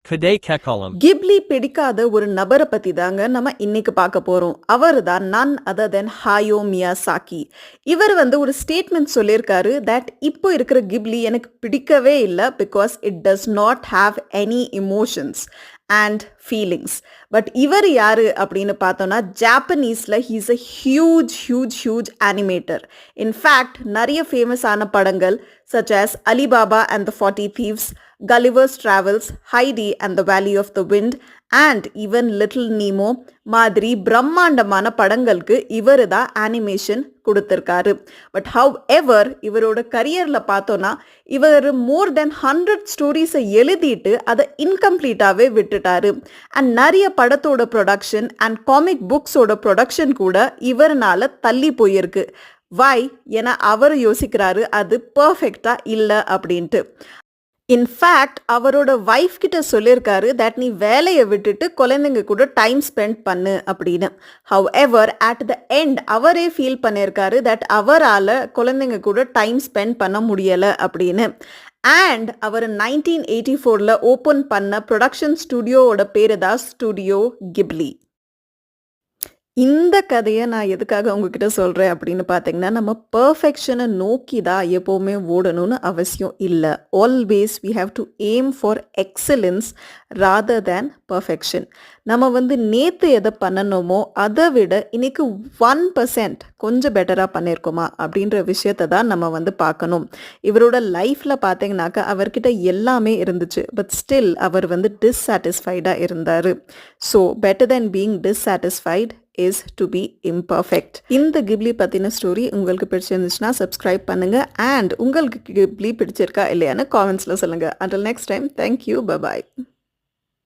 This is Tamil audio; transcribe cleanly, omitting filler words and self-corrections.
Kade Kekalam. கிப்லி பிடிக்காத ஒரு நபரை பத்தி தாங்க நம்ம இன்னைக்கு பார்க்க போறோம். அவர் தான் none other than ஹாயோ மியாசாகி. இவர் ஒரு ஸ்டேட்மெண்ட் சொல்லியிருக்காரு that இப்போ இருக்கிற கிப்லி எனக்கு பிடிக்கவே இல்லை because it does not have any emotions and feelings. But இவர் யாரு அப்படின்னு பார்த்தோம்னா ஜாப்பனீஸில் he's a huge huge huge animator. In fact நிறைய ஃபேமஸான படங்கள் such as Alibaba and the 40 Thieves, Gulliver's Travels, Heidi and the Valley of the Wind and even Little Nemo மாதிரி பிரம்மாண்டமான படங்களுக்கு இவர் தான் அனிமேஷன் கொடுத்துருக்காரு. பட் ஹவ் எவர் இவரோட கரியரில் பார்த்தோன்னா இவர் மோர் தென் 100 ஸ்டோரிஸை எழுதிட்டு அதை இன்கம்ப்ளீட்டாகவே விட்டுட்டாரு. அண்ட் நிறைய படத்தோட ப்ரொடக்ஷன் அண்ட் காமிக் புக்ஸோட ப்ரொடக்ஷன் கூட இவர்னால தள்ளி போயிருக்கு. வை என அவர் யோசிக்கிறாரு அது பர்ஃபெக்டாக இல்லை அப்படின்ட்டு. இன்ஃபேக்ட் அவரோட ஒய்ஃப் கிட்ட சொல்லியிருக்காரு தட் நீ வேலையை விட்டுட்டு குழந்தைங்க கூட டைம் ஸ்பெண்ட் பண்ணு அப்படின்னு. However at the end அவரே ஃபீல் பண்ணியிருக்காரு தட் அவரால் குழந்தைங்க கூட டைம் ஸ்பெண்ட் பண்ண முடியலை அப்படின்னு. அண்ட் அவர் 1984 ஓப்பன் பண்ண ப்ரொடக்ஷன் ஸ்டுடியோவோட பேரு தான் ஸ்டுடியோ கிப்லி. இந்த கதையை நான் எதுக்காக உங்ககிட்ட சொல்கிறேன் அப்படின்னு பார்த்தீங்கன்னா நம்ம பர்ஃபெக்ஷனை நோக்கி தான் எப்போவுமே ஓடணும்னு அவசியம் இல்லை. Always we have to aim for excellence rather than perfection. நம்ம நேற்று எதை பண்ணணுமோ அதை விட இன்னைக்கு 1% கொஞ்சம் பெட்டராக பண்ணியிருக்கோமா அப்படின்ற விஷயத்தை தான் நம்ம பார்க்கணும். இவரோட லைஃப்பில் பார்த்தீங்கன்னாக்கா அவர்கிட்ட எல்லாமே இருந்துச்சு பட் ஸ்டில் அவர் டிஸ்சாட்டிஸ்ஃபைடாக இருந்தார். So better then being dissatisfied is to be imperfect. இந்த கிப்லி பற்றின ஸ்டோரி உங்களுக்கு பிடிச்சிருந்துச்சுன்னா சப்ஸ்கிரைப் பண்ணுங்கள் அண்ட் உங்களுக்கு கிப்லி பிடிச்சிருக்கா இல்லையான்னு காமெண்ட்ஸில் சொல்லுங்கள். until next time, thank you, bye bye.